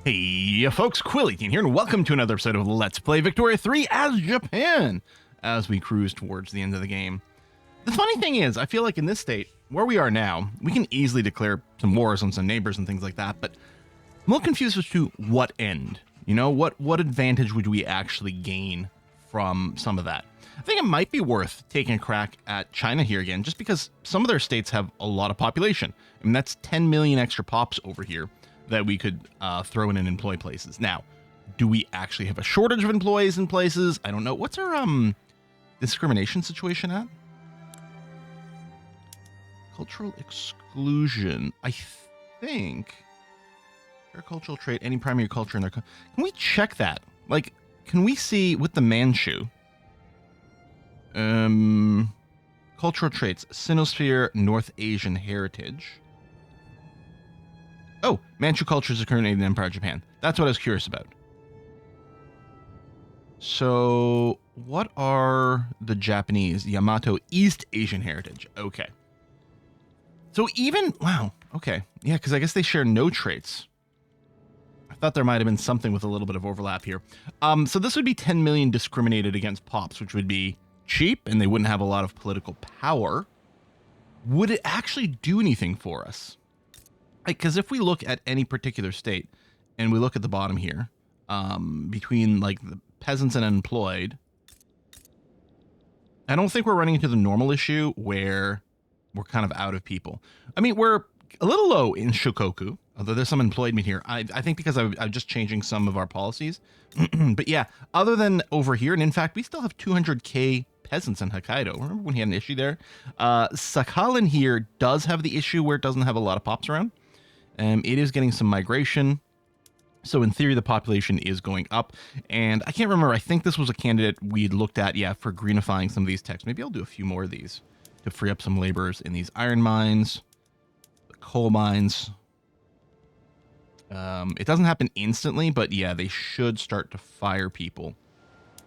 Hey folks, Quilly18 here, and welcome to another episode of Let's Play Victoria 3 as Japan, as we cruise towards the end of the game. The funny thing is, I feel like in this state, where we are now, we can easily declare some wars on some neighbors and things like that, but I'm a little confused as to what end. You know, what advantage would we actually gain from some of that? I think it might be worth taking a crack at China here again, just because some of their states have a lot of population. I mean, that's 10 million extra pops over here that we could throw in and employ places. Now, do we actually have a shortage of employees in places? I don't know. What's our discrimination situation at? Cultural exclusion. I think agricultural trait, any primary culture in their. Can we check that? Like, can we see with the Manchu? Cultural traits, Sinosphere, North Asian heritage. Oh, Manchu culture is occurring in Empire Japan. That's what I was curious about. So, what are the Japanese? Yamato East Asian heritage. Okay. So even, wow, okay. Yeah, because I guess they share no traits. I thought there might have been something with a little bit of overlap here. So this would be 10 million discriminated against pops, which would be cheap, and they wouldn't have a lot of political power. Would it actually do anything for us? Because if we look at any particular state, and we look at the bottom here, between like the peasants and unemployed, I don't think we're running into the normal issue where we're kind of out of people. I mean, we're a little low in Shikoku, although there's some employment here. I think because I'm just changing some of our policies. But yeah, other than over here, and in fact, we still have 200k peasants in Hokkaido. Remember when he had an issue there? Sakhalin here does have the issue where it doesn't have a lot of pops around. It is getting some migration. So in theory, the population is going up. And I can't remember. I think this was a candidate we'd looked at, yeah, for greenifying some of these techs. Maybe I'll do a few more of these to free up some laborers in these iron mines, the coal mines. It doesn't happen instantly, but yeah, they should start to fire people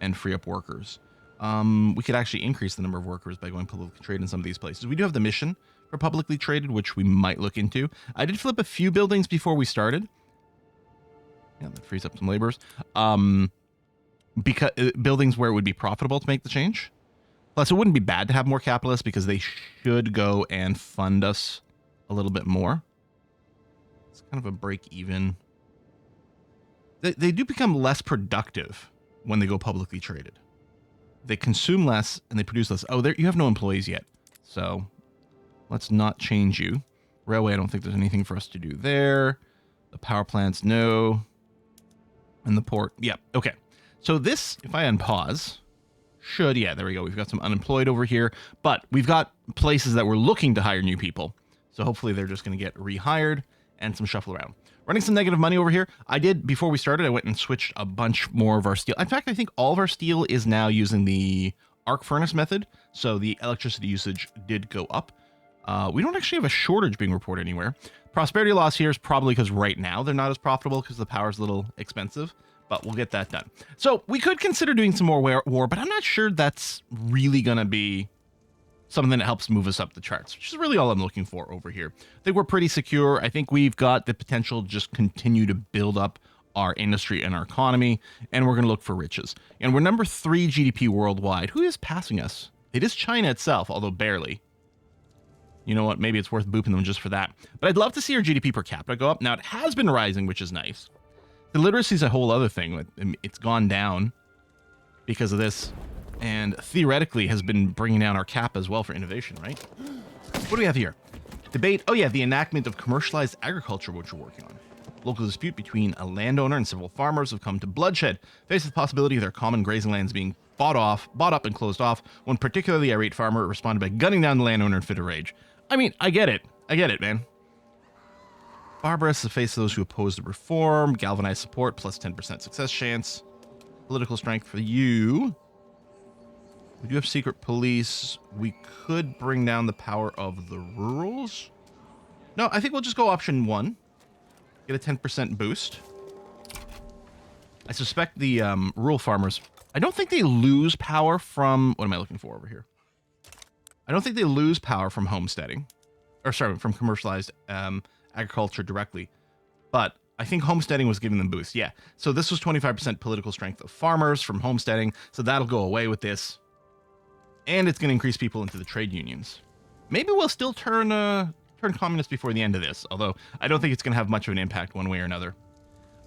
and free up workers. We could actually increase the number of workers by going publicly traded in some of these places. We do have the mission for publicly traded, which we might look into. I did flip a few buildings before we started. Yeah, that frees up some laborers. Because buildings where it would be profitable to make the change. Plus, it wouldn't be bad to have more capitalists because they should go and fund us a little bit more. It's kind of a break even. They do become less productive when they go publicly traded. They consume less and they produce less. Oh, you have no employees yet. So let's not change you. Railway, I don't think there's anything for us to do there. The power plants, no. And the port, yeah, okay. So this, if I unpause, should, yeah, there we go. We've got some unemployed over here, but we've got places that we're looking to hire new people. So hopefully they're just going to get rehired and some shuffle around. Running some negative money over here. I did, before we started, I went and switched a bunch more of our steel. In fact, I think all of our steel is now using the arc furnace method. So the electricity usage did go up. We don't actually have a shortage being reported anywhere. Prosperity loss here is probably because right now they're not as profitable because the power's a little expensive, but we'll get that done. So we could consider doing some more war, but I'm not sure that's really going to be something that helps move us up the charts, which is really all I'm looking for over here. I think we're pretty secure. I think we've got the potential to just continue to build up our industry and our economy, and we're going to look for riches. And we're number 3 GDP worldwide. Who is passing us? It is China itself, although barely. You know what? Maybe it's worth booping them just for that. But I'd love to see our GDP per capita go up. Now, it has been rising, which is nice. The literacy is a whole other thing. It's gone down because of this, and theoretically has been bringing down our cap as well for innovation, right? What do we have here? Debate. Oh, yeah, the enactment of commercialized agriculture, which we're working on. Local dispute between a landowner and several farmers have come to bloodshed, faced with the possibility of their common grazing lands being bought up and closed off. One particularly irate farmer responded by gunning down the landowner in fit of rage. I mean, I get it. I get it, man. Barbarous the face of those who oppose the reform. Galvanized support, plus 10% success chance. Political strength for you. We do have secret police. We could bring down the power of the rurals. No, I think we'll just go option 1. Get a 10% boost. I suspect the rural farmers, I don't think they lose power from, what am I looking for over here? I don't think they lose power from homesteading. Or sorry, from commercialized agriculture directly. But I think homesteading was giving them boost. Yeah. So this was 25% political strength of farmers from homesteading. So that'll go away with this. And it's going to increase people into the trade unions. Maybe we'll still turn communist before the end of this, although I don't think it's going to have much of an impact one way or another.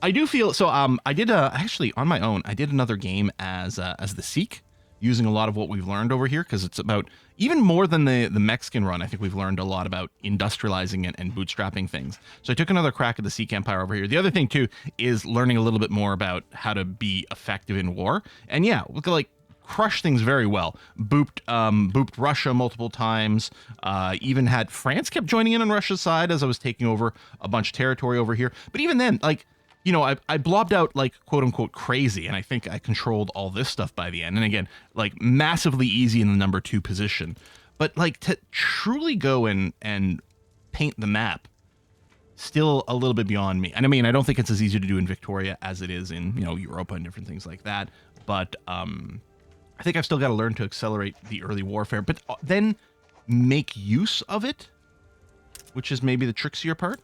I do feel so. I did actually on my own. I did another game as the Sikh, using a lot of what we've learned over here, because it's about even more than the Mexican run. I think we've learned a lot about industrializing and bootstrapping things. So I took another crack at the Sikh Empire over here. The other thing too is learning a little bit more about how to be effective in war. And yeah, we could like crush things very well. Booped Russia multiple times. Even had France kept joining in on Russia's side as I was taking over a bunch of territory over here. But even then, like, you know, I blobbed out like quote unquote crazy, and I think I controlled all this stuff by the end. And again, like massively easy in the number 2 position. But like to truly go and paint the map, still a little bit beyond me. And I mean, I don't think it's as easy to do in Victoria as it is in, you know, Europa and different things like that. But I think I've still got to learn to accelerate the early warfare, but then make use of it, which is maybe the trickier part.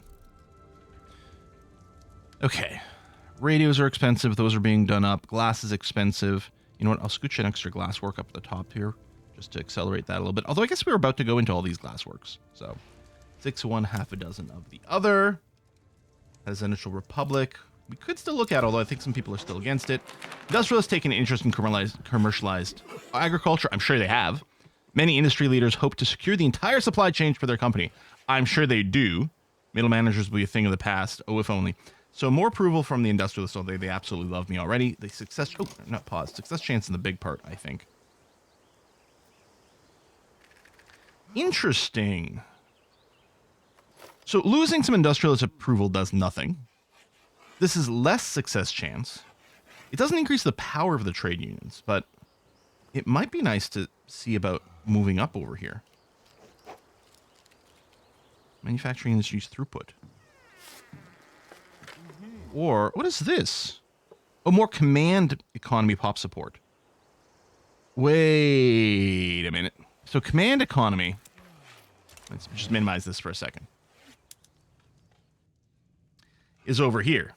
Okay, radios are expensive. Those are being done up. Glass is expensive. You know what? I'll scooch an extra glass work up at the top here just to accelerate that a little bit. Although I guess we were about to go into all these glass works. So 6 of one, half a dozen of the other. Presidential Republic. We could still look at, although I think some people are still against it. Industrialists take an interest in commercialized agriculture. I'm sure they have. Many industry leaders hope to secure the entire supply chain for their company. I'm sure they do. Middle managers will be a thing of the past. Oh, if only. So more approval from the industrialists, although they absolutely love me already. The success, oh, not pause. Success chance in the big part, I think. Interesting. So losing some industrialist approval does nothing. This is less success chance. It doesn't increase the power of the trade unions, but it might be nice to see about moving up over here. Manufacturing industry's throughput. Or, what is this? Oh, more command economy pop support. Wait a minute. So command economy. Let's just minimize this for a second. Is over here.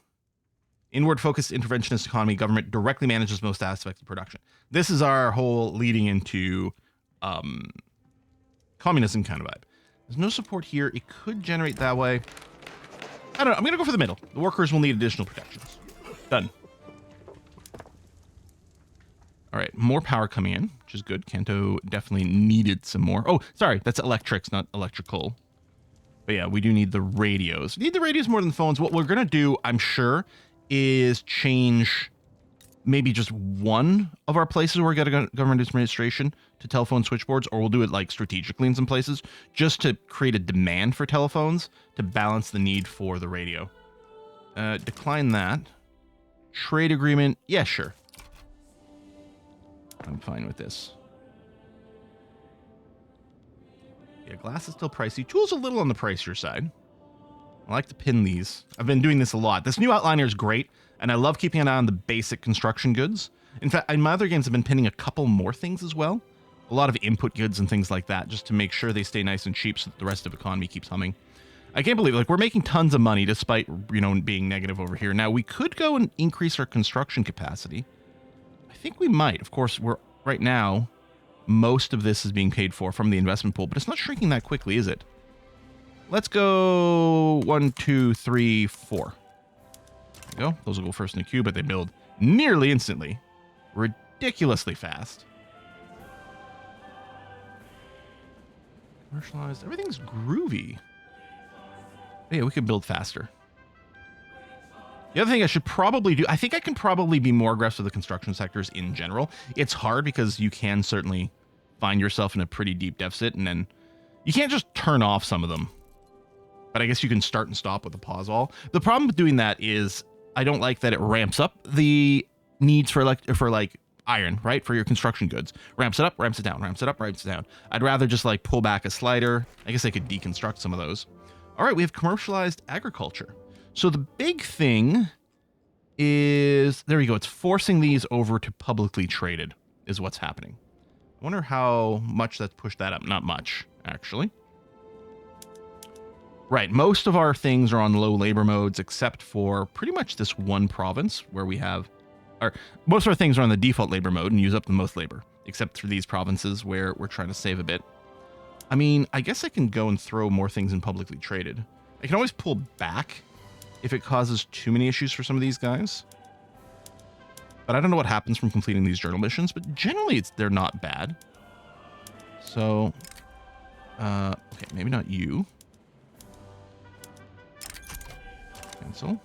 Inward focused interventionist economy, government directly manages most aspects of production. This is our whole leading into communism kind of vibe. There's no support here. It could generate that way. I don't know. I'm going to go for the middle. The workers will need additional protections. Done. All right. More power coming in, which is good. Kanto definitely needed some more. Oh, sorry. That's electrics, not electrical. But yeah, we do need the radios. We need the radios more than the phones. What we're going to do, I'm sure, is change maybe just one of our places where we get a government administration to telephone switchboards, or we'll do it like strategically in some places just to create a demand for telephones to balance the need for the radio. Decline that. Trade agreement. Yeah, sure. I'm fine with this. Yeah, glass is still pricey. Tool's a little on the pricier side. I like to pin these. I've been doing this a lot. This new outliner is great, and I love keeping an eye on the basic construction goods. In fact, in my other games, I've been pinning a couple more things as well. A lot of input goods and things like that, just to make sure they stay nice and cheap so that the rest of the economy keeps humming. I can't believe it. Like, we're making tons of money despite, you know, being negative over here. Now, we could go and increase our construction capacity. I think we might. Of course, we're right now, most of this is being paid for from the investment pool, but it's not shrinking that quickly, is it? Let's go 1, 2, 3, 4. There we go. Those will go first in the queue, but they build nearly instantly. Ridiculously fast. Commercialized. Everything's groovy. Yeah, we could build faster. The other thing I should probably do, I think I can probably be more aggressive with the construction sectors in general. It's hard because you can certainly find yourself in a pretty deep deficit, and then you can't just turn off some of them. But I guess you can start and stop with a pause all. The problem with doing that is I don't like that it ramps up the needs for iron, right? For your construction goods. Ramps it up, ramps it down, ramps it up, ramps it down. I'd rather just like pull back a slider. I guess I could deconstruct some of those. All right, we have commercialized agriculture. So the big thing is, there we go. It's forcing these over to publicly traded is what's happening. I wonder how much that's pushed that up. Not much, actually. Right. Most of our things are on low labor modes, except for pretty much this one province where we have, or most of our things are on the default labor mode and use up the most labor, except for these provinces where we're trying to save a bit. I mean, I guess I can go and throw more things in publicly traded. I can always pull back if it causes too many issues for some of these guys. But I don't know what happens from completing these journal missions, but generally they're not bad. So, okay, maybe not you. Cancel.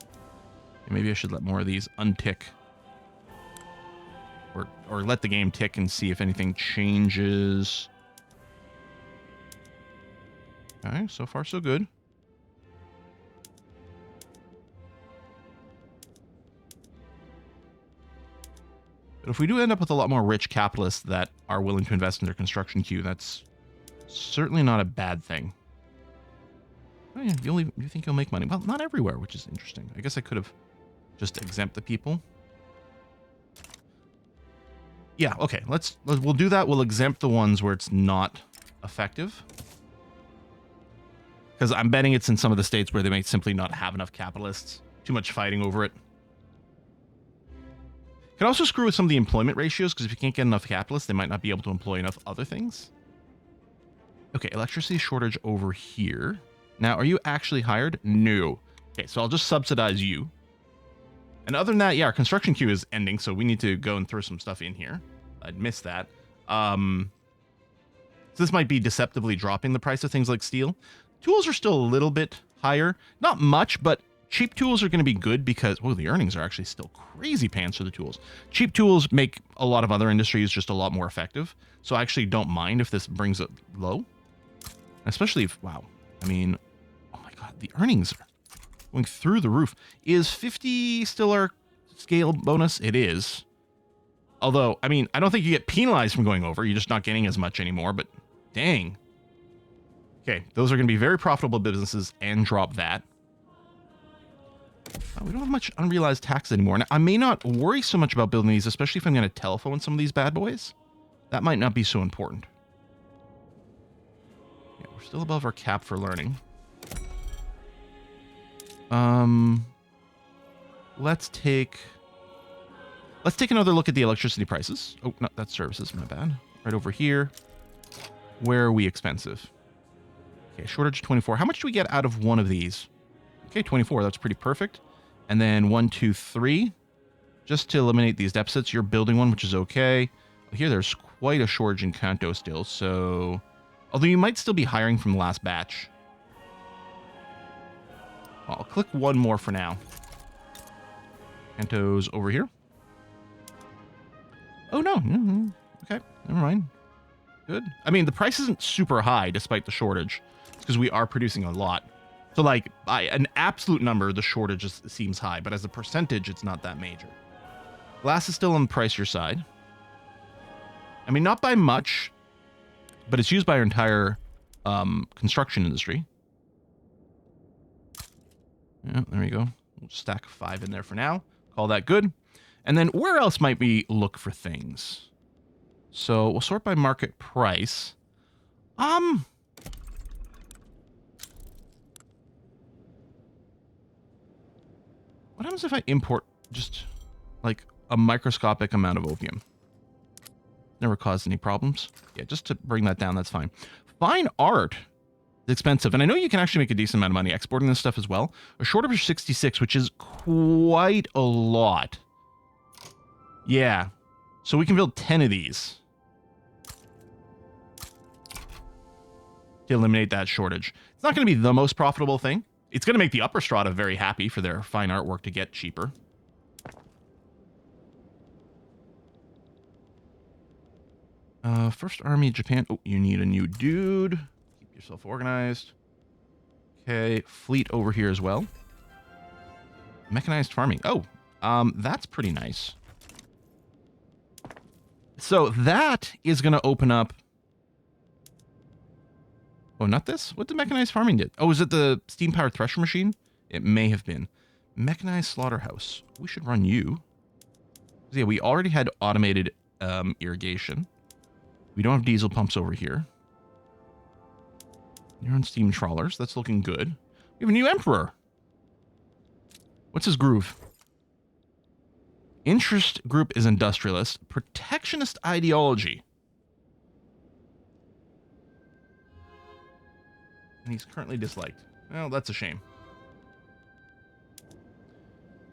Maybe I should let more of these untick. Or let the game tick and see if anything changes. Okay, so far so good. But if we do end up with a lot more rich capitalists that are willing to invest in their construction queue, that's certainly not a bad thing. Oh yeah, you think you'll make money? Well, not everywhere, which is interesting. I guess I could have just exempt the people. Yeah, okay. We'll do that. We'll exempt the ones where it's not effective. Because I'm betting it's in some of the states where they may simply not have enough capitalists. Too much fighting over it. Can also screw with some of the employment ratios, because if you can't get enough capitalists, they might not be able to employ enough other things. Okay, electricity shortage over here. Now, are you actually hired? No. Okay, so I'll just subsidize you. And other than that, yeah, our construction queue is ending, so we need to go and throw some stuff in here. I'd miss that. So this might be deceptively dropping the price of things like steel. Tools are still a little bit higher. Not much, but cheap tools are going to be good because, well, the earnings are actually still crazy pants for the tools. Cheap tools make a lot of other industries just a lot more effective. So I actually don't mind if this brings it low. Especially if, wow, I mean, oh my God, the earnings are going through the roof. Is 50 still our scale bonus? It is. Although, I mean, I don't think you get penalized from going over. You're just not getting as much anymore, but dang. Okay, those are going to be very profitable businesses and drop that. We don't have much unrealized tax anymore. Now, I may not worry so much about building these, especially if I'm going to telephone some of these bad boys. That might not be so important. Yeah, we're still above our cap for learning. Let's take another look at the electricity prices. Oh, no, that's services, my bad. Right over here. Where are we expensive? Okay, shortage 24. How much do we get out of one of these? Okay, 24. That's pretty perfect. And then 1, 2, 3. Just to eliminate these deficits, you're building one, which is okay. Here, there's quite a shortage in Kanto still, so... Although you might still be hiring from the last batch. I'll click one more for now. Kanto's over here. Oh, no. Okay, never mind. Good. I mean, the price isn't super high despite the shortage. It's because we are producing a lot. So, like, by an absolute number, the shortage just seems high. But as a percentage, it's not that major. Glass is still on the pricier side. I mean, not by much. But it's used by our entire construction industry. Yeah, there we go. We'll stack 5 in there for now. Call that good. And then where else might we look for things? So we'll sort by market price. What happens if I import just like a microscopic amount of opium? Never caused any problems. Yeah, just to bring that down, that's fine. Fine art is expensive. And I know you can actually make a decent amount of money exporting this stuff as well. A shortage of 66, which is quite a lot. Yeah. So we can build 10 of these to eliminate that shortage. It's not going to be the most profitable thing. It's going to make the upper strata very happy for their fine artwork to get cheaper. First Army, Japan. Oh, you need a new dude. Keep yourself organized. Okay, fleet over here as well. Mechanized farming. Oh, that's pretty nice. So that is going to open up... Oh, not this? What did mechanized farming do? Oh, is it the steam-powered thresher machine? It may have been. Mechanized slaughterhouse. We should run you. Yeah, we already had automated irrigation. We don't have diesel pumps over here. You're on steam trawlers. That's looking good. We have a new emperor. What's his groove? Interest group is industrialist. Protectionist ideology. And he's currently disliked. Well, that's a shame.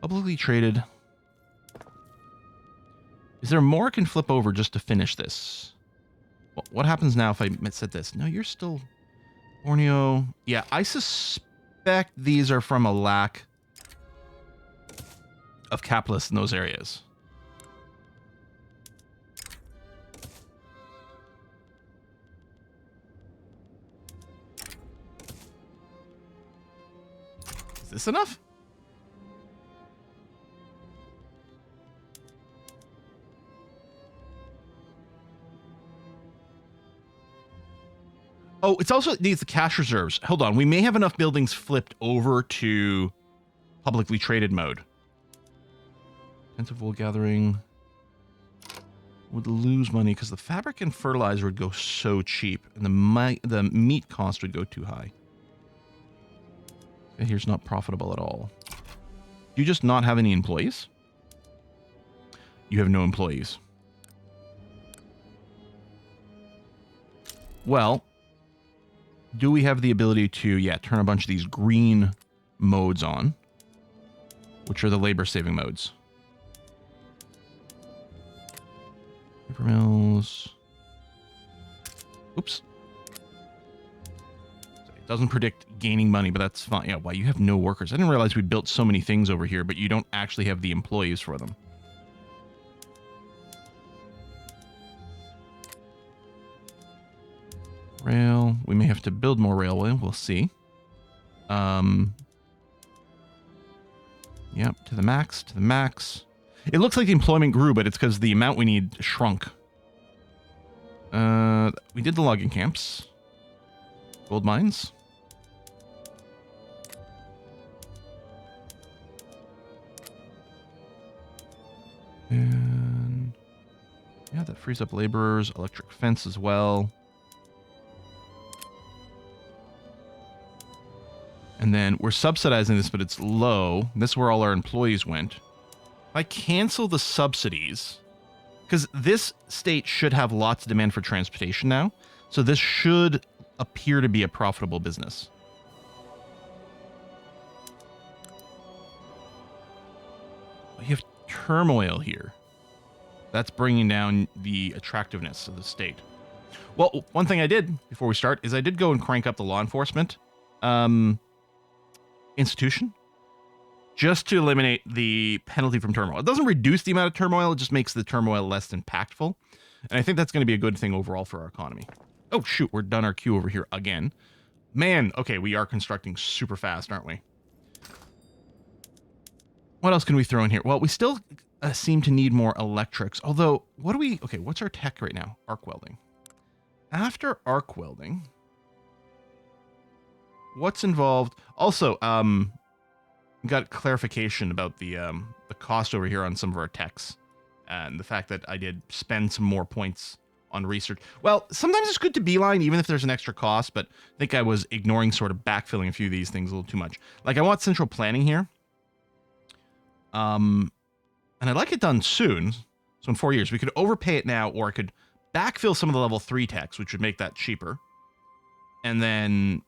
Publicly traded. Is there more I can flip over just to finish this? What happens now if I set this? No, you're still... Borneo. Yeah, I suspect these are from a lack of capitalists in those areas. Is this enough? Oh, it's also, it needs the cash reserves. Hold on. We may have enough buildings flipped over to publicly traded mode. Intensive wool gathering would lose money because the fabric and fertilizer would go so cheap and the meat cost would go too high. And here's not profitable at all. Do you just not have any employees? You have no employees. Well, do we have the ability to, yeah, turn a bunch of these green modes on, which are the labor-saving modes? Paper mills. Oops. It doesn't predict gaining money, but that's fine. Yeah, why you have no workers. I didn't realize we built so many things over here, but you don't actually have the employees for them. Rail. We may have to build more railway. We'll see. Yep, to the max, to the max. It looks like the employment grew, but it's because the amount we need shrunk. We did the logging camps. Gold mines. And yeah, that frees up laborers. Electric fence as well. And then we're subsidizing this, but it's low. This is where all our employees went. If I cancel the subsidies, because this state should have lots of demand for transportation now, so this should appear to be a profitable business. We have turmoil here. That's bringing down the attractiveness of the state. Well, one thing I did before we start is I did go and crank up the law enforcement institution just to eliminate the penalty from turmoil. It doesn't reduce the amount of turmoil, it just makes the turmoil less impactful. And I think that's going to be a good thing overall for our economy. Oh, shoot, we're done our queue over here again. Man, okay, we are constructing super fast, aren't we? What else can we throw in here? Well, we still seem to need more electrics. Although, what do we... Okay, what's our tech right now? Arc welding. After arc welding... What's involved? Also, got clarification about the cost over here on some of our techs, and the fact that I did spend some more points on research. Well, sometimes it's good to beeline, even if there's an extra cost, but I think I was ignoring sort of backfilling a few of these things a little too much. Like, I want central planning here. And I'd like it done soon. So in 4 years, we could overpay it now, or I could backfill some of the level 3 techs, which would make that cheaper. And then...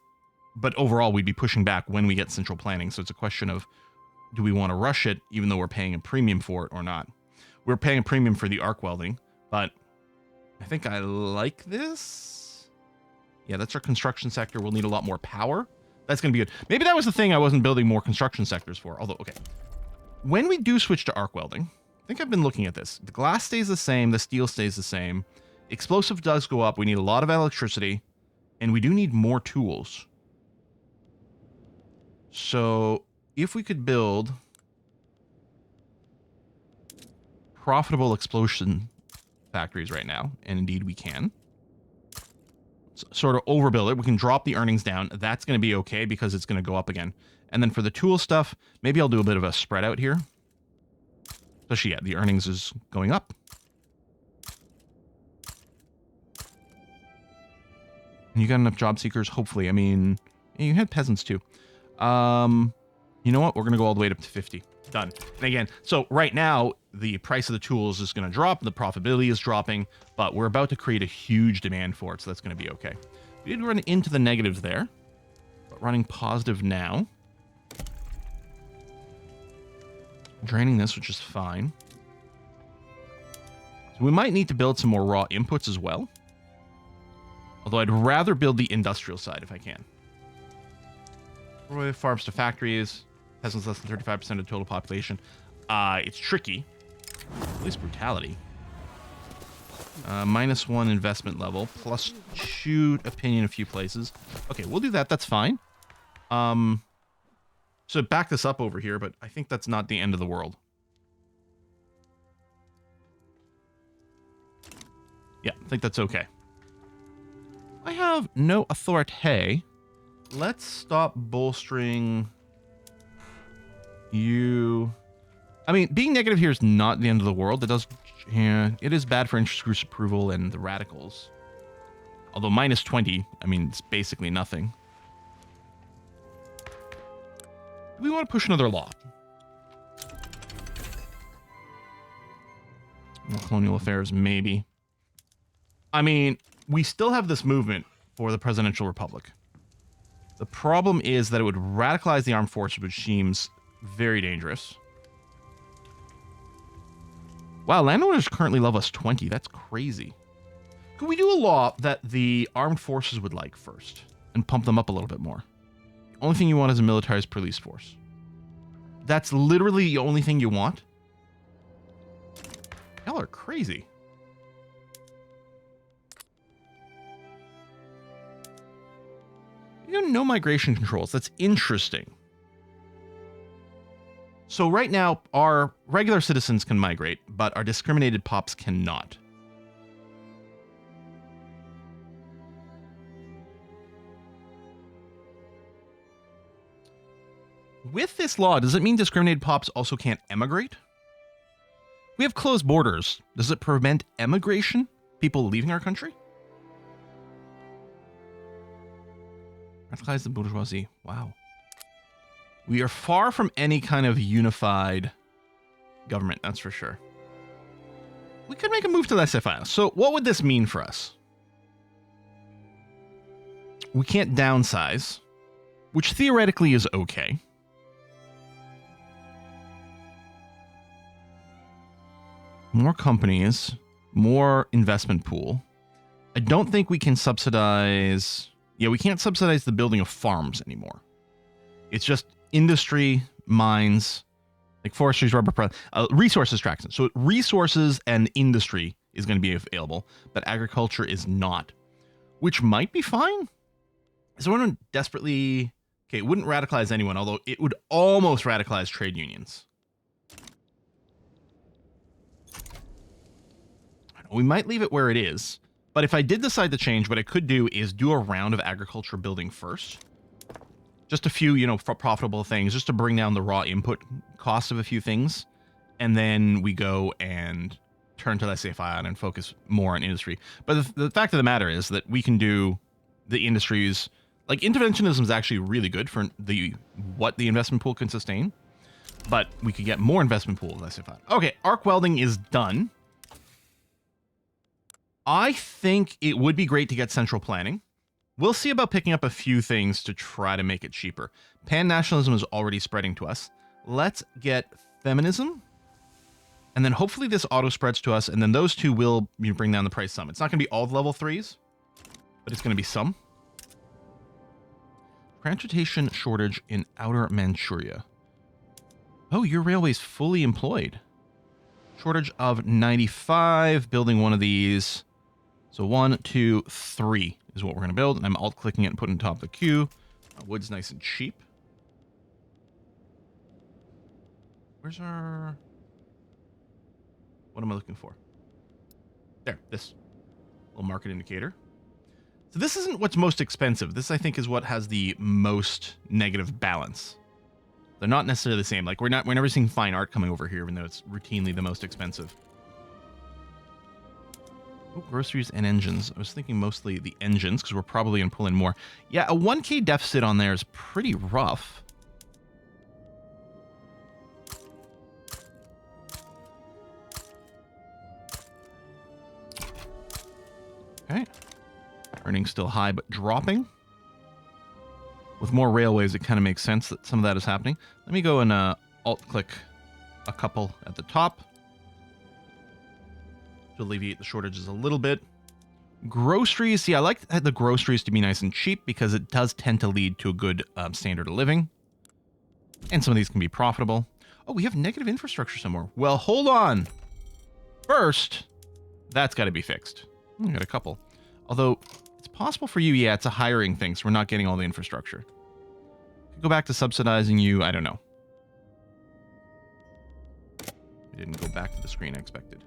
But overall, we'd be pushing back when we get central planning. So it's a question of, do we want to rush it, even though we're paying a premium for it or not? We're paying a premium for the arc welding, but I think I like this. Yeah, that's our construction sector. We'll need a lot more power. That's going to be good. Maybe that was the thing I wasn't building more construction sectors for. Although, okay. When we do switch to arc welding, I think I've been looking at this. The glass stays the same. The steel stays the same. Explosive does go up. We need a lot of electricity, and we do need more tools. So if we could build profitable explosion factories right now, and indeed we can, sort of overbuild it, we can drop the earnings down. That's going to be okay because it's going to go up again. And then for the tool stuff, maybe I'll do a bit of a spread out here. Especially, yeah, the earnings is going up. And you got enough job seekers, hopefully. I mean, you had peasants too. You know what? We're going to go all the way up to 50. Done. And again, so right now, the price of the tools is going to drop. The profitability is dropping, but we're about to create a huge demand for it, so that's going to be okay. We did run into the negatives there, but running positive now. Draining this, which is fine. So we might need to build some more raw inputs as well. Although I'd rather build the industrial side if I can. Farms to factories. Peasants less than 35% of total population. It's tricky. At least brutality. -1 investment level. +2 opinion a few places. Okay, we'll do that. That's fine. So back this up over here, but I think that's not the end of the world. Yeah, I think that's okay. I have no authority. Let's stop bolstering you. I mean, being negative here is not the end of the world. It does, yeah, it is bad for interest groups approval and the radicals. Although -20, I mean, it's basically nothing. Do we want to push another law? More colonial affairs, maybe. I mean, we still have this movement for the presidential republic. The problem is that it would radicalize the armed forces, which seems very dangerous. Wow, landowners currently love us 20. That's crazy. Could we do a law that the armed forces would like first and pump them up a little bit more? The only thing you want is a militarized police force. That's literally the only thing you want? Y'all are crazy. You have no migration controls. That's interesting. So right now, our regular citizens can migrate, but our discriminated pops cannot. With this law, does it mean discriminated pops also can't emigrate? We have closed borders. Does it prevent emigration? People leaving our country? Radicalize the bourgeoisie. Wow. We are far from any kind of unified government, that's for sure. We could make a move to laissez-faire. So what would this mean for us? We can't downsize, which theoretically is okay. More companies, more investment pool. I don't think we can subsidize... Yeah, we can't subsidize the building of farms anymore. It's just industry, mines, like forestry, rubber, resources extraction. So resources and industry is going to be available, but agriculture is not, which might be fine. Is someone desperately... Okay, it wouldn't radicalize anyone, although it would almost radicalize trade unions. We might leave it where it is. But if I did decide to change, what I could do is do a round of agriculture building first. Just a few, you know, profitable things, just to bring down the raw input cost of a few things. And then we go and turn to laissez-faire and focus more on industry. But the fact of the matter is that we can do the industries... Like, interventionism is actually really good for what the investment pool can sustain. But we could get more investment pool with laissez-faire. Okay, arc welding is done. I think it would be great to get central planning. We'll see about picking up a few things to try to make it cheaper. Pan-nationalism is already spreading to us. Let's get feminism. And then hopefully this auto spreads to us. And then those two will bring down the price some. It's not going to be all the level 3s, but it's going to be some. Transportation shortage in Outer Manchuria. Oh, your railway's fully employed. Shortage of 95. Building one of these. So 1, 2, 3 is what we're going to build. And I'm alt-clicking it and putting it on top of the queue. Wood's nice and cheap. Where's our... What am I looking for? There, this little market indicator. So this isn't what's most expensive. This, I think, is what has the most negative balance. They're not necessarily the same. Like, we're never seeing fine art coming over here, even though it's routinely the most expensive. Oh, groceries and engines. I was thinking mostly the engines, because we're probably going to pull in more. Yeah, a 1K deficit on there is pretty rough. Okay. Earnings still high, but dropping. With more railways, it kind of makes sense that some of that is happening. Let me go and alt-click a couple at the top to alleviate the shortages a little bit. Groceries. See, I like the groceries to be nice and cheap because it does tend to lead to a good standard of living. And some of these can be profitable. Oh, we have negative infrastructure somewhere. Well, hold on. First, that's got to be fixed. We got a couple. Although, it's possible for you, yeah, it's a hiring thing, so we're not getting all the infrastructure. Go back to subsidizing you, I don't know. I didn't go back to the screen I expected.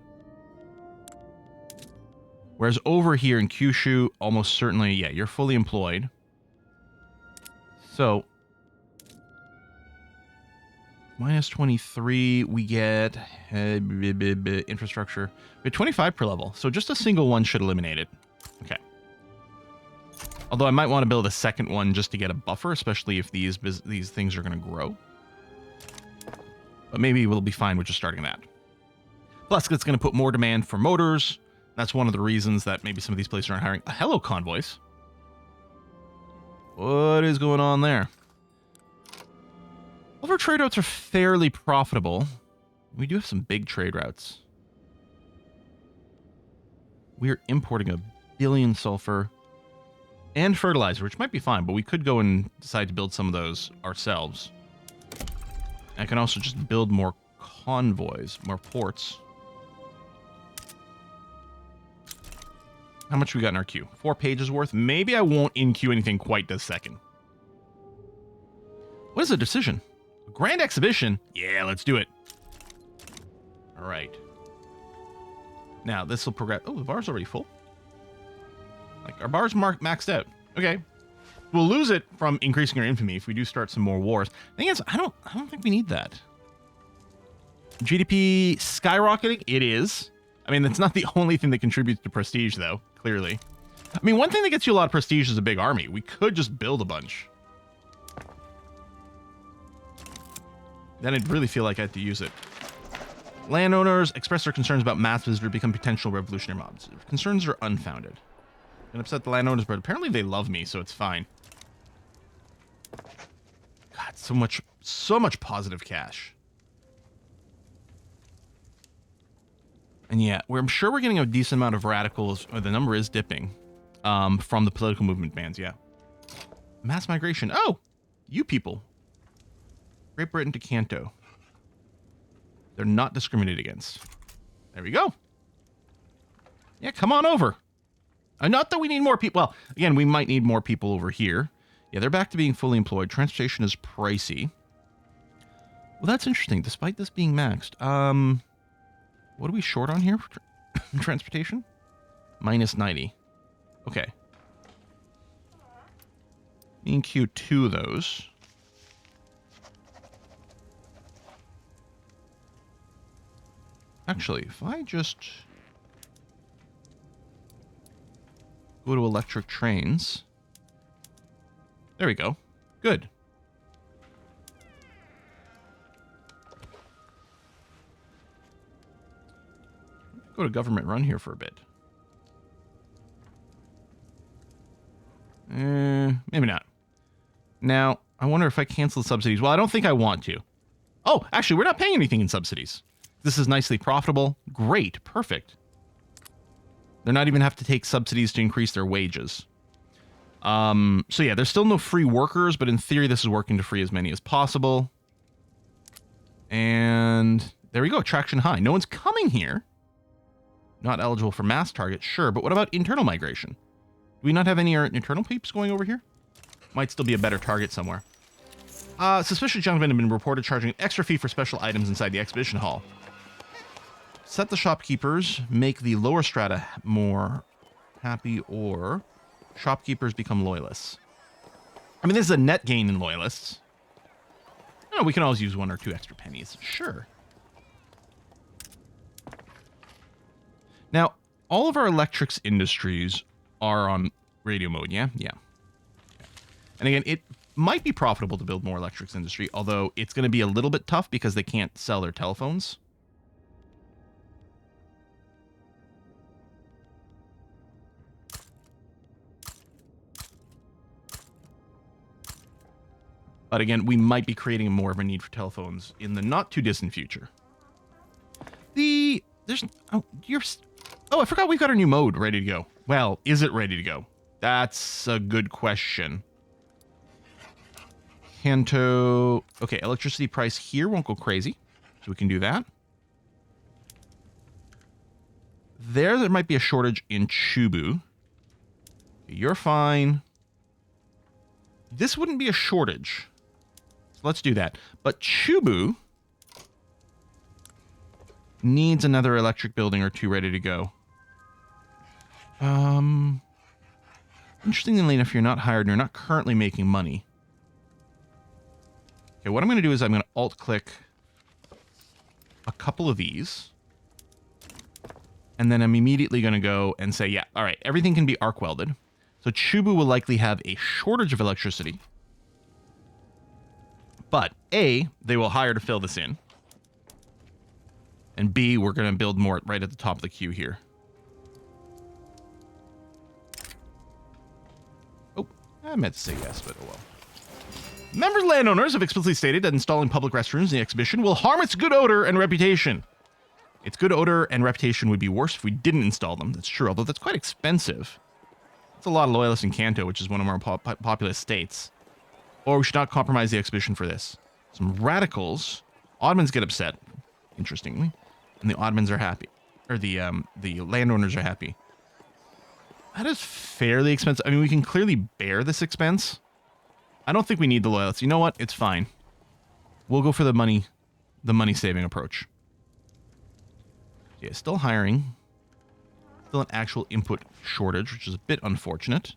Whereas over here in Kyushu, almost certainly, yeah, you're fully employed. So, minus 23, we get infrastructure. We have 25 per level, so just a single one should eliminate it. Okay. Although I might want to build a second one just to get a buffer, especially if these things are going to grow. But maybe we'll be fine with just starting that. Plus, it's going to put more demand for motors. That's one of the reasons that maybe some of these places aren't hiring. Hello, convoys. What is going on there? All of our trade routes are fairly profitable. We do have some big trade routes. We are importing 1 billion sulfur and fertilizer, which might be fine, but we could go and decide to build some of those ourselves. I can also just build more convoys, more ports. How much we got in our queue? 4 pages worth? Maybe I won't in-queue anything quite this second. What is a decision? A grand exhibition? Yeah, let's do it. All right. Now, this will progress. Oh, the bar's already full. Like, our bar's maxed out. Okay. We'll lose it from increasing our infamy if we do start some more wars. The thing is, I don't think we need that. GDP skyrocketing? It is. I mean, that's not the only thing that contributes to prestige, though, clearly. I mean, one thing that gets you a lot of prestige is a big army. We could just build a bunch. Then I'd really feel like I had to use it. Landowners express their concerns about mass visitor become potential revolutionary mobs. Concerns are unfounded. And upset the landowners, but apparently they love me, so it's fine. God, so much positive cash. And yeah, I'm sure we're getting a decent amount of radicals, or the number is dipping, from the political movement bans, yeah. Mass migration. Oh, you people. Great Britain to Kanto. They're not discriminated against. There we go. Yeah, come on over. Not that we need more people. Well, again, we might need more people over here. Yeah, they're back to being fully employed. Transportation is pricey. Well, that's interesting. Despite this being maxed. What are we short on here for transportation? Minus 90. Okay. In Q2 of those. Actually, if I just go to electric trains. There we go. Good. Go to government run here for a bit. Maybe not. Now, I wonder if I cancel the subsidies. Well, I don't think I want to. Oh, actually, we're not paying anything in subsidies. This is nicely profitable. Great. Perfect. They're not even have to take subsidies to increase their wages. So yeah, there's still no free workers, but in theory, this is working to free as many as possible. And there we go. Traction high. No one's coming here. Not eligible for mass target. Sure. But what about internal migration? Do we not have any internal peeps going over here? Might still be a better target somewhere. Suspicious gentlemen have been reported charging an extra fee for special items inside the exhibition hall. Set the shopkeepers, make the lower strata more happy, or shopkeepers become loyalists. I mean, this is a net gain in loyalists. Oh, we can always use 1 or 2 extra pennies. Sure. Now, all of our electrics industries are on radio mode, yeah? Yeah. And again, it might be profitable to build more electrics industry, although it's going to be a little bit tough because they can't sell their telephones. But again, we might be creating more of a need for telephones in the not too distant future. I forgot we've got our new mode ready to go. Well, is it ready to go? That's a good question. Kanto. Okay, electricity price here won't go crazy, so we can do that. There might be a shortage in Chubu. You're fine. This wouldn't be a shortage. So let's do that. But Chubu needs another electric building or two ready to go. Interestingly enough, you're not hired and you're not currently making money. Okay, what I'm going to do is I'm going to alt-click a couple of these. And then I'm immediately going to go and say, yeah, all right, everything can be arc welded. So Chubu will likely have a shortage of electricity. But A, they will hire to fill this in. And B, we're going to build more right at the top of the queue here. Oh, I meant to say yes, but oh well. Members landowners have explicitly stated that installing public restrooms in the exhibition will harm its good odor and reputation. Its good odor and reputation would be worse if we didn't install them. That's true, although that's quite expensive. That's a lot of loyalists in Kanto, which is one of our populous states. Or we should not compromise the exhibition for this. Some radicals. Ottomans get upset, interestingly. And the Ottomans are happy. Or the landowners are happy. That is fairly expensive. I mean, we can clearly bear this expense. I don't think we need the loyalists. You know what? It's fine. We'll go for the money saving approach. Yeah, still hiring. Still an actual input shortage, which is a bit unfortunate.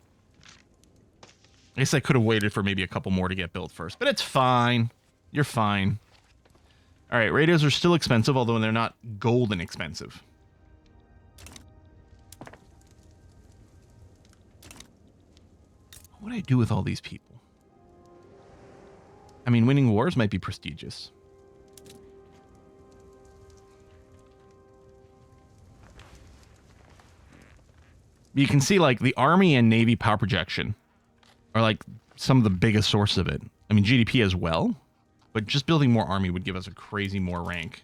I guess I could have waited for maybe a couple more to get built first, but it's fine. You're fine. All right, radios are still expensive, although they're not golden expensive. What do I do with all these people? I mean, winning wars might be prestigious. You can see, like, the Army and Navy power projection are, like, some of the biggest source of it. I mean, GDP as well, but just building more Army would give us a crazy more rank.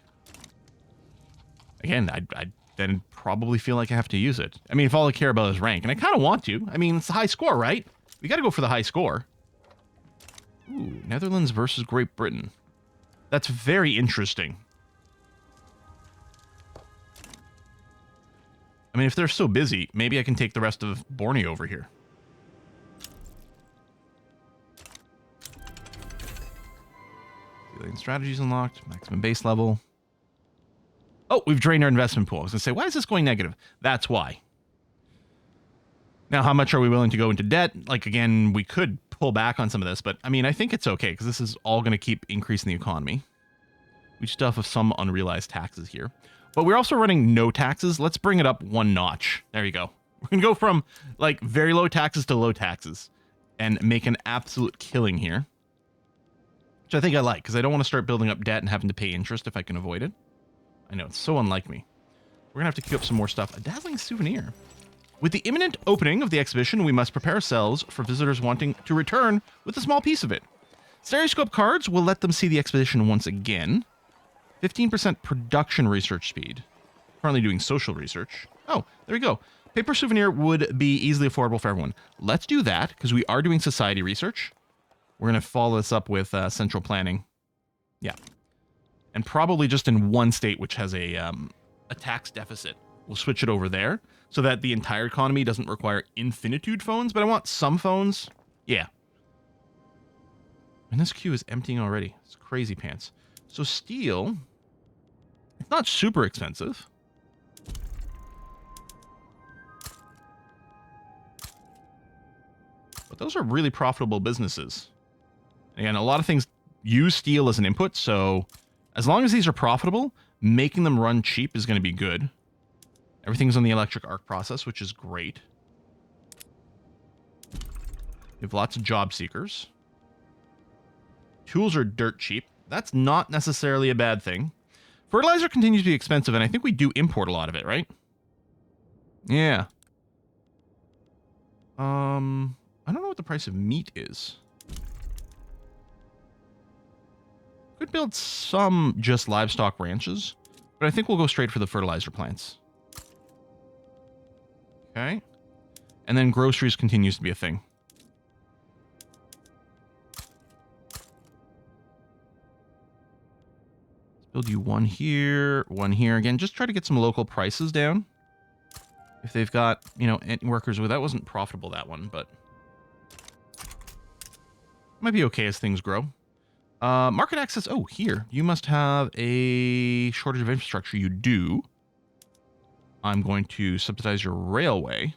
Again, I'd then probably feel like I have to use it. I mean, if all I care about is rank, and I kind of want to. I mean, it's a high score, right? We got to go for the high score. Ooh, Netherlands versus Great Britain. That's very interesting. I mean, if they're so busy, maybe I can take the rest of Borneo over here. Alien strategies unlocked. Maximum base level. Oh, we've drained our investment pool. I was going to say, why is this going negative? That's why. Now, how much are we willing to go into debt? Like, again, we could pull back on some of this, but I mean, I think it's okay because this is all going to keep increasing the economy. We still have some unrealized taxes here. But we're also running no taxes. Let's bring it up one notch. There you go. We're going to go from, like, very low taxes to low taxes and make an absolute killing here. Which I think I like, because I don't want to start building up debt and having to pay interest if I can avoid it. I know, it's so unlike me. We're going to have to queue up some more stuff. A dazzling souvenir. With the imminent opening of the exhibition, we must prepare ourselves for visitors wanting to return with a small piece of it. Stereoscope cards will let them see the exhibition once again. 15% production research speed. Currently doing social research. Oh, there we go. Paper souvenir would be easily affordable for everyone. Let's do that, because we are doing society research. We're going to follow this up with central planning. Yeah. And probably just in one state, which has a tax deficit. We'll switch it over there, so that the entire economy doesn't require infinitude phones, but I want some phones. Yeah. And this queue is emptying already. It's crazy pants. So steel, it's not super expensive. But those are really profitable businesses. Again, a lot of things use steel as an input, so as long as these are profitable, making them run cheap is going to be good. Everything's on the electric arc process, which is great. We have lots of job seekers. Tools are dirt cheap. That's not necessarily a bad thing. Fertilizer continues to be expensive, and I think we do import a lot of it, right? Yeah. I don't know what the price of meat is. Could build some just livestock ranches, but I think we'll go straight for the fertilizer plants. Okay. And then groceries continues to be a thing. Let's build you one here, one here. Again, just try to get some local prices down. If they've got, you know, workers with that wasn't profitable, that one, but might be okay as things grow. Market access. Oh, here. You must have a shortage of infrastructure. You do. I'm going to subsidize your railway,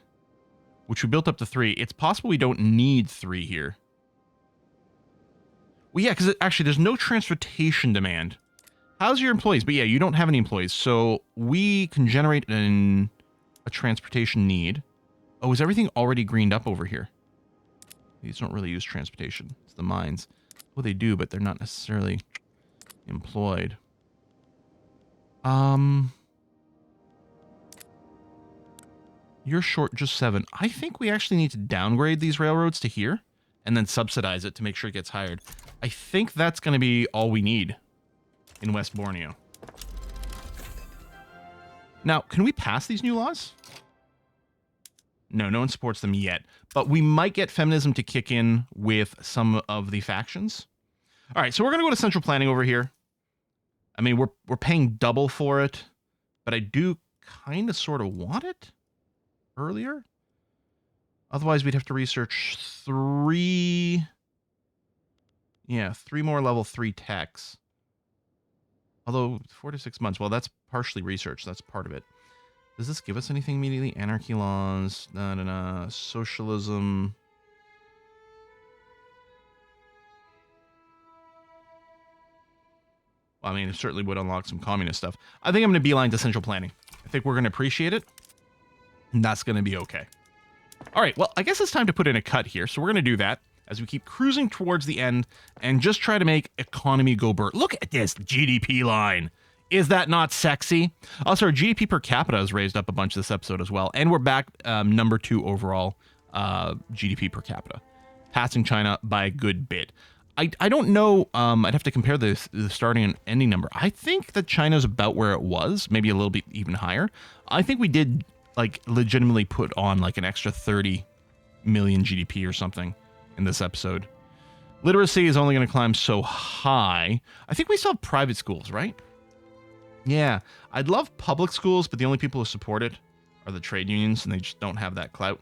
which we built up to 3. It's possible we don't need 3 here. Well, yeah, because actually there's no transportation demand. How's your employees? But yeah, you don't have any employees. So we can generate a transportation need. Oh, is everything already greened up over here? These don't really use transportation. It's the mines. Well, they do, but they're not necessarily employed. You're short just 7. I think we actually need to downgrade these railroads to here and then subsidize it to make sure it gets hired. I think that's going to be all we need in West Borneo. Now, can we pass these new laws? No, no one supports them yet. But we might get feminism to kick in with some of the factions. All right, so we're going to go to central planning over here. I mean, we're paying double for it, but I do kind of sort of want it earlier. Otherwise, we'd have to research 3... Yeah, 3 more level 3 techs. Although 4 to 6 months, well, that's partially research. That's part of it. Does this give us anything immediately? Anarchy laws, socialism. Well, I mean, it certainly would unlock some communist stuff. I think I'm going to beeline to central planning. I think we're going to appreciate it, and that's going to be okay. All right, well, I guess it's time to put in a cut here, so we're going to do that as we keep cruising towards the end and just try to make economy go burr. Look at this GDP line. Is that not sexy? Also, our GDP per capita has raised up a bunch this episode as well. And we're back number 2 overall GDP per capita, passing China by a good bit. I don't know. I'd have to compare the starting and ending number. I think that China's about where it was, maybe a little bit even higher. I think we did like legitimately put on like an extra 30 million GDP or something in this episode. Literacy is only going to climb so high. I think we still have private schools, right? Yeah, I'd love public schools, but the only people who support it are the trade unions, and they just don't have that clout.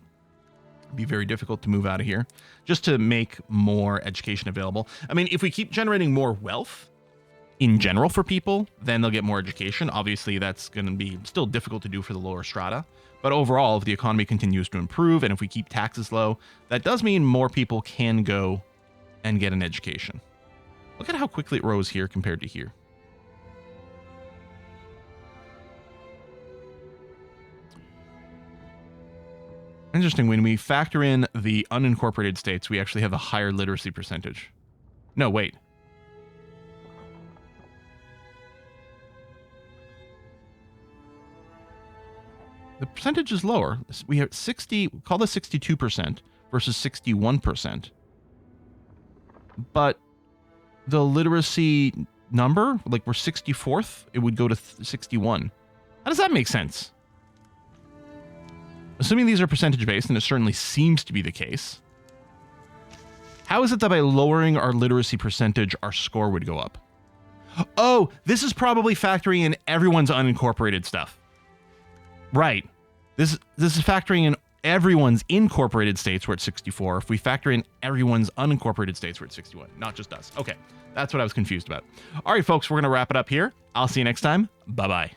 It'd be very difficult to move out of here just to make more education available. I mean, if we keep generating more wealth in general for people, then they'll get more education. Obviously, that's going to be still difficult to do for the lower strata. But overall, if the economy continues to improve and if we keep taxes low, that does mean more people can go and get an education. Look at how quickly it rose here compared to here. Interesting, when we factor in the unincorporated states, we actually have a higher literacy percentage. No, wait. The percentage is lower. We have 60, call this 62% versus 61%. But the literacy number, like we're 64th, it would go to 61. How does that make sense? Assuming these are percentage-based, and it certainly seems to be the case, how is it that by lowering our literacy percentage, our score would go up? Oh, this is probably factoring in everyone's unincorporated stuff. Right. This is factoring in everyone's incorporated states, we're at 64. If we factor in everyone's unincorporated states, we're at 61. Not just us. Okay, that's what I was confused about. All right, folks, we're going to wrap it up here. I'll see you next time. Bye-bye.